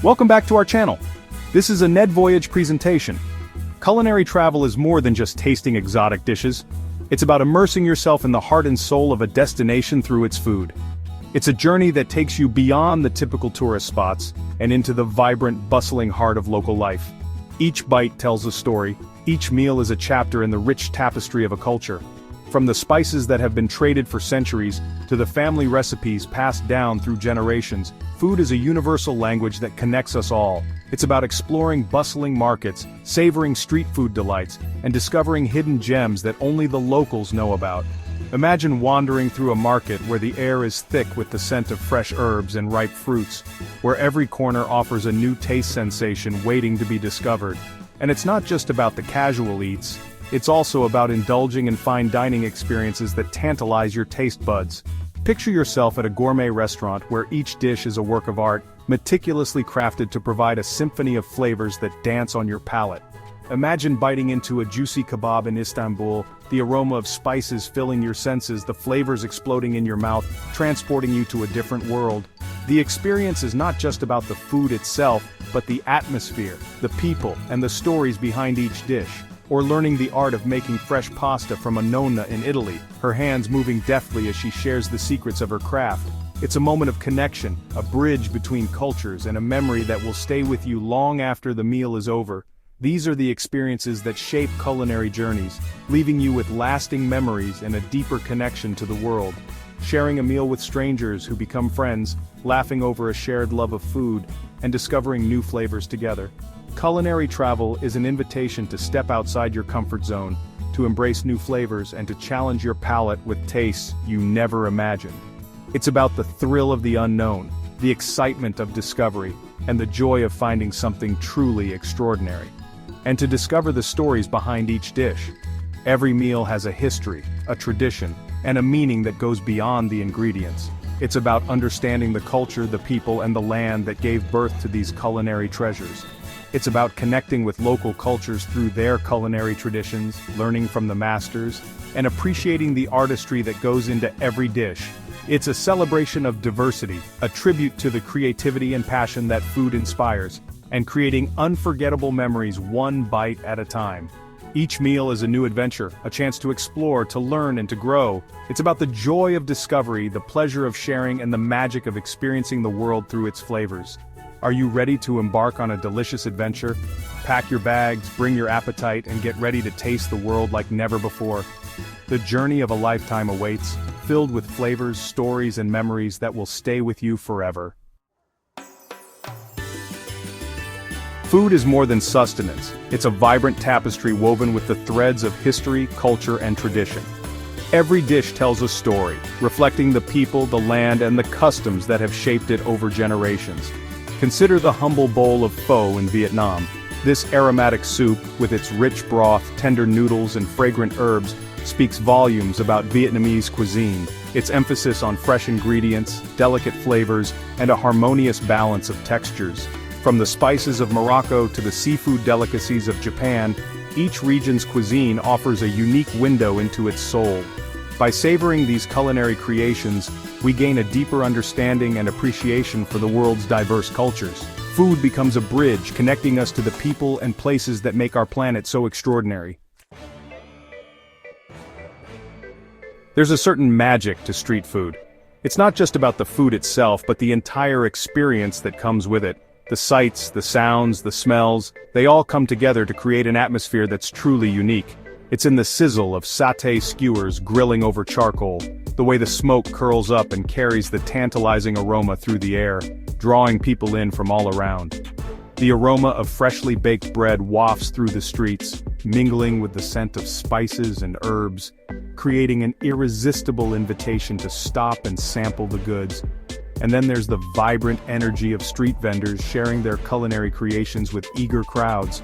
Welcome back to our channel. This is a Ned Voyage presentation. Culinary travel is more than just tasting exotic dishes. It's about immersing yourself in the heart and soul of a destination through its food. It's a journey that takes you beyond the typical tourist spots and into the vibrant, bustling heart of local life. Each bite tells a story, each meal is a chapter in the rich tapestry of a culture. From the spices that have been traded for centuries, to the family recipes passed down through generations, food is a universal language that connects us all. It's about exploring bustling markets, savoring street food delights, and discovering hidden gems that only the locals know about. Imagine wandering through a market where the air is thick with the scent of fresh herbs and ripe fruits, where every corner offers a new taste sensation waiting to be discovered. And it's not just about the casual eats. It's also about indulging in fine dining experiences that tantalize your taste buds. Picture yourself at a gourmet restaurant where each dish is a work of art, meticulously crafted to provide a symphony of flavors that dance on your palate. Imagine biting into a juicy kebab in Istanbul, the aroma of spices filling your senses, the flavors exploding in your mouth, transporting you to a different world. The experience is not just about the food itself, but the atmosphere, the people, and the stories behind each dish. Or learning the art of making fresh pasta from a nonna in Italy, her hands moving deftly as she shares the secrets of her craft. It's a moment of connection, a bridge between cultures, and a memory that will stay with you long after the meal is over. These are the experiences that shape culinary journeys, leaving you with lasting memories and a deeper connection to the world. Sharing a meal with strangers who become friends, laughing over a shared love of food, and discovering new flavors together. Culinary travel is an invitation to step outside your comfort zone, to embrace new flavors and to challenge your palate with tastes you never imagined. It's about the thrill of the unknown, the excitement of discovery, and the joy of finding something truly extraordinary. And to discover the stories behind each dish. Every meal has a history, a tradition, and a meaning that goes beyond the ingredients. It's about understanding the culture, the people, and the land that gave birth to these culinary treasures. It's about connecting with local cultures through their culinary traditions, learning from the masters, and appreciating the artistry that goes into every dish. It's a celebration of diversity, a tribute to the creativity and passion that food inspires, and creating unforgettable memories one bite at a time. Each meal is a new adventure, a chance to explore, to learn, and to grow. It's about the joy of discovery, the pleasure of sharing, and the magic of experiencing the world through its flavors. Are you ready to embark on a delicious adventure? Pack your bags, bring your appetite, and get ready to taste the world like never before. The journey of a lifetime awaits, filled with flavors, stories, and memories that will stay with you forever. Food is more than sustenance. It's a vibrant tapestry woven with the threads of history, culture, and tradition. Every dish tells a story, reflecting the people, the land, and the customs that have shaped it over generations. Consider the humble bowl of pho in Vietnam. This aromatic soup, with its rich broth, tender noodles, and fragrant herbs, speaks volumes about Vietnamese cuisine. Its emphasis on fresh ingredients, delicate flavors, and a harmonious balance of textures. From the spices of Morocco to the seafood delicacies of Japan, each region's cuisine offers a unique window into its soul. By savoring these culinary creations, we gain a deeper understanding and appreciation for the world's diverse cultures. Food becomes a bridge connecting us to the people and places that make our planet so extraordinary. There's a certain magic to street food. It's not just about the food itself, but the entire experience that comes with it. The sights, the sounds, the smells, they all come together to create an atmosphere that's truly unique. It's in the sizzle of sauté skewers grilling over charcoal, the way the smoke curls up and carries the tantalizing aroma through the air, drawing people in from all around. The aroma of freshly baked bread wafts through the streets, mingling with the scent of spices and herbs, creating an irresistible invitation to stop and sample the goods. And then there's the vibrant energy of street vendors sharing their culinary creations with eager crowds.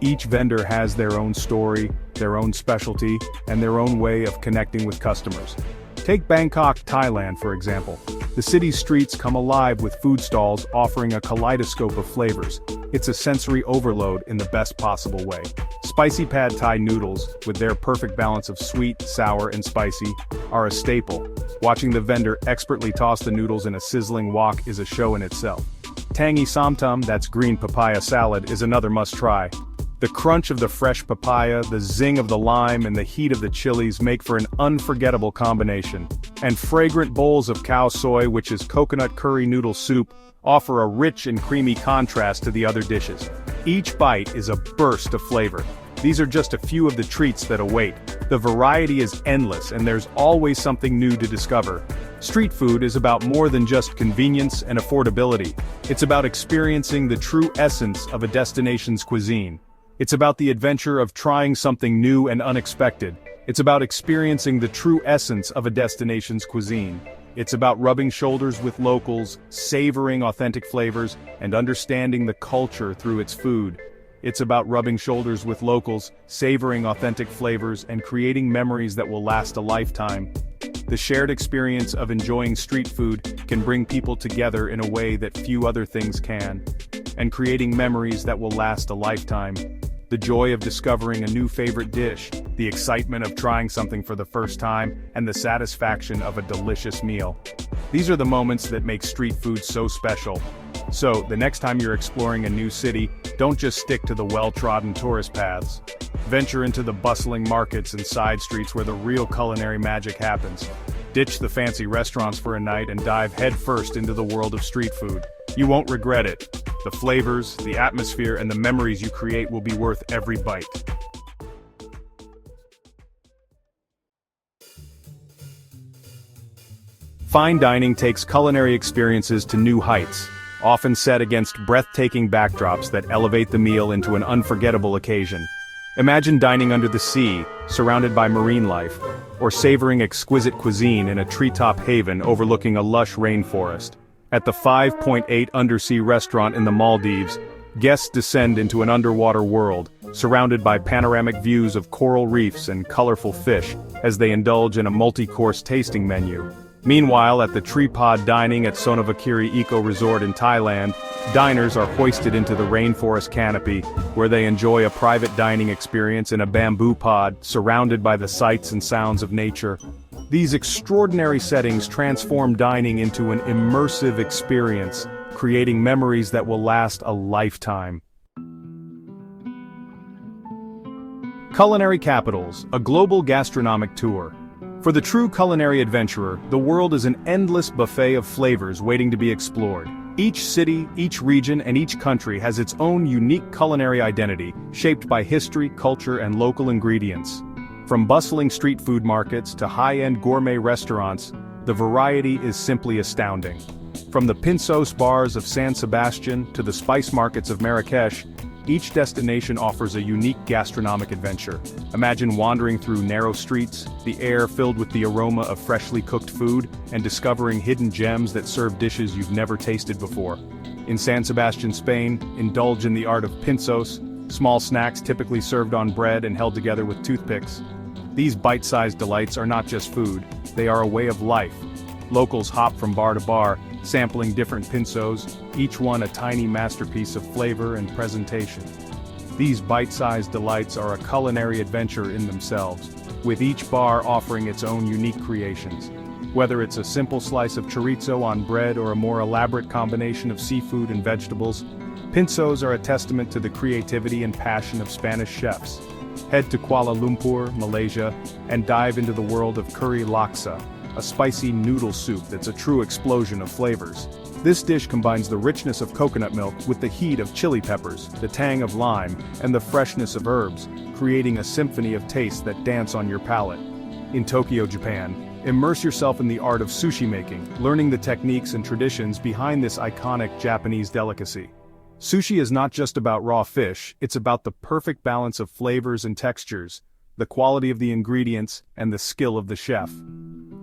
Each vendor has their own story, their own specialty, and their own way of connecting with customers. Take Bangkok, Thailand, for example. The city's streets come alive with food stalls offering a kaleidoscope of flavors. It's a sensory overload in the best possible way. Spicy pad Thai noodles, with their perfect balance of sweet, sour, and spicy, are a staple. Watching the vendor expertly toss the noodles in a sizzling wok is a show in itself. Tangy samtam, that's green papaya salad, is another must-try. The crunch of the fresh papaya, the zing of the lime, and the heat of the chilies make for an unforgettable combination. And fragrant bowls of khao soi, which is coconut curry noodle soup, offer a rich and creamy contrast to the other dishes. Each bite is a burst of flavor. These are just a few of the treats that await. The variety is endless and there's always something new to discover. Street food is about more than just convenience and affordability. It's about experiencing the true essence of a destination's cuisine. It's about the adventure of trying something new and unexpected. It's about experiencing the true essence of a destination's cuisine. It's about rubbing shoulders with locals, savoring authentic flavors, and understanding the culture through its food. It's about rubbing shoulders with locals, savoring authentic flavors, and creating memories that will last a lifetime. The shared experience of enjoying street food can bring people together in a way that few other things can. And creating memories that will last a lifetime. The joy of discovering a new favorite dish, the excitement of trying something for the first time, and the satisfaction of a delicious meal. These are the moments that make street food so special. So, the next time you're exploring a new city, don't just stick to the well-trodden tourist paths. Venture into the bustling markets and side streets where the real culinary magic happens. Ditch the fancy restaurants for a night and dive headfirst into the world of street food. You won't regret it. The flavors, the atmosphere, and the memories you create will be worth every bite. Fine dining takes culinary experiences to new heights, often set against breathtaking backdrops that elevate the meal into an unforgettable occasion. Imagine dining under the sea, surrounded by marine life, or savoring exquisite cuisine in a treetop haven overlooking a lush rainforest. At the 5.8 Undersea restaurant in the Maldives, guests descend into an underwater world, surrounded by panoramic views of coral reefs and colorful fish, as they indulge in a multi-course tasting menu. Meanwhile, at the Tripod Dining at Sonavakiri Eco Resort in Thailand, diners are hoisted into the rainforest canopy, where they enjoy a private dining experience in a bamboo pod, surrounded by the sights and sounds of nature. These extraordinary settings transform dining into an immersive experience, creating memories that will last a lifetime. Culinary Capitals, a global gastronomic tour. For the true culinary adventurer, the world is an endless buffet of flavors waiting to be explored. Each city, each region, and each country has its own unique culinary identity, shaped by history, culture, and local ingredients. From bustling street food markets to high-end gourmet restaurants, the variety is simply astounding. From the pinsos bars of San Sebastian to the spice markets of Marrakesh, each destination offers a unique gastronomic adventure. Imagine wandering through narrow streets, the air filled with the aroma of freshly cooked food, and discovering hidden gems that serve dishes you've never tasted before. In San Sebastian, Spain, indulge in the art of pinsos, small snacks typically served on bread and held together with toothpicks. These bite-sized delights are not just food, they are a way of life. Locals hop from bar to bar, sampling different pinsos, each one a tiny masterpiece of flavor and presentation. These bite-sized delights are a culinary adventure in themselves, with each bar offering its own unique creations. Whether it's a simple slice of chorizo on bread or a more elaborate combination of seafood and vegetables, pinsos are a testament to the creativity and passion of Spanish chefs. Head to Kuala Lumpur, Malaysia, and dive into the world of curry laksa, a spicy noodle soup that's a true explosion of flavors. This dish combines the richness of coconut milk with the heat of chili peppers, the tang of lime, and the freshness of herbs, creating a symphony of tastes that dance on your palate. In Tokyo, Japan, immerse yourself in the art of sushi making, learning the techniques and traditions behind this iconic Japanese delicacy. Sushi is not just about raw fish, it's about the perfect balance of flavors and textures, the quality of the ingredients, and the skill of the chef.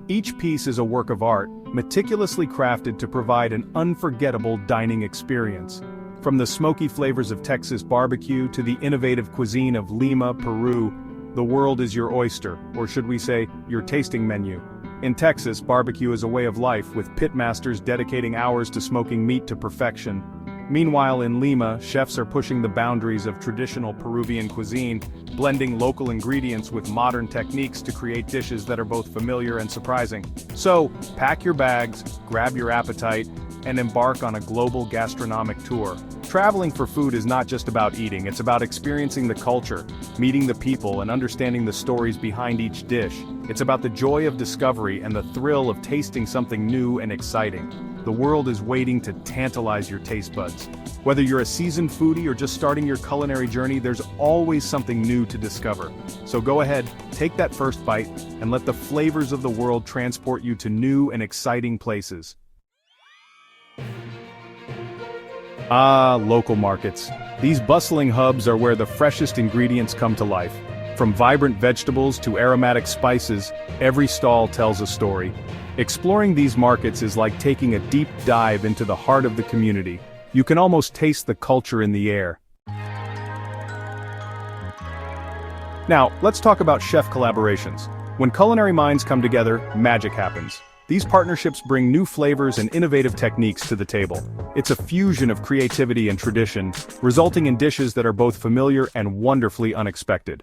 Each piece is a work of art, meticulously crafted to provide an unforgettable dining experience. From the smoky flavors of Texas barbecue to the innovative cuisine of Lima, Peru, the world is your oyster, or should we say, your tasting menu. In Texas, barbecue is a way of life, with pitmasters dedicating hours to smoking meat to perfection. Meanwhile, in Lima, chefs are pushing the boundaries of traditional Peruvian cuisine, blending local ingredients with modern techniques to create dishes that are both familiar and surprising. So, pack your bags, grab your appetite, and embark on a global gastronomic tour. Traveling for food is not just about eating, it's about experiencing the culture, meeting the people, and understanding the stories behind each dish. It's about the joy of discovery and the thrill of tasting something new and exciting. The world is waiting to tantalize your taste buds. Whether you're a seasoned foodie or just starting your culinary journey, there's always something new to discover. So go ahead, take that first bite, and let the flavors of the world transport you to new and exciting places. Ah, local markets. These bustling hubs are where the freshest ingredients come to life. From vibrant vegetables to aromatic spices, every stall tells a story. Exploring these markets is like taking a deep dive into the heart of the community. You can almost taste the culture in the air. Now, let's talk about chef collaborations. When culinary minds come together, magic happens. These partnerships bring new flavors and innovative techniques to the table. It's a fusion of creativity and tradition, resulting in dishes that are both familiar and wonderfully unexpected.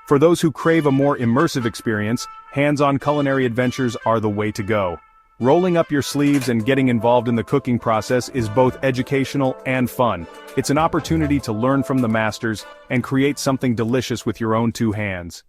For those who crave a more immersive experience, hands-on culinary adventures are the way to go. Rolling up your sleeves and getting involved in the cooking process is both educational and fun. It's an opportunity to learn from the masters and create something delicious with your own two hands.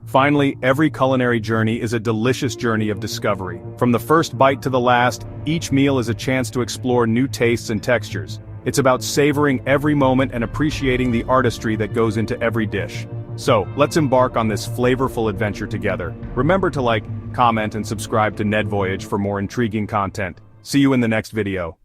Finally, every culinary journey is a delicious journey of discovery. From the first bite to the last, each meal is a chance to explore new tastes and textures. It's about savoring every moment and appreciating the artistry that goes into every dish. So, let's embark on this flavorful adventure together. Remember to like, comment, and subscribe to Ned Voyage for more intriguing content. See you in the next video.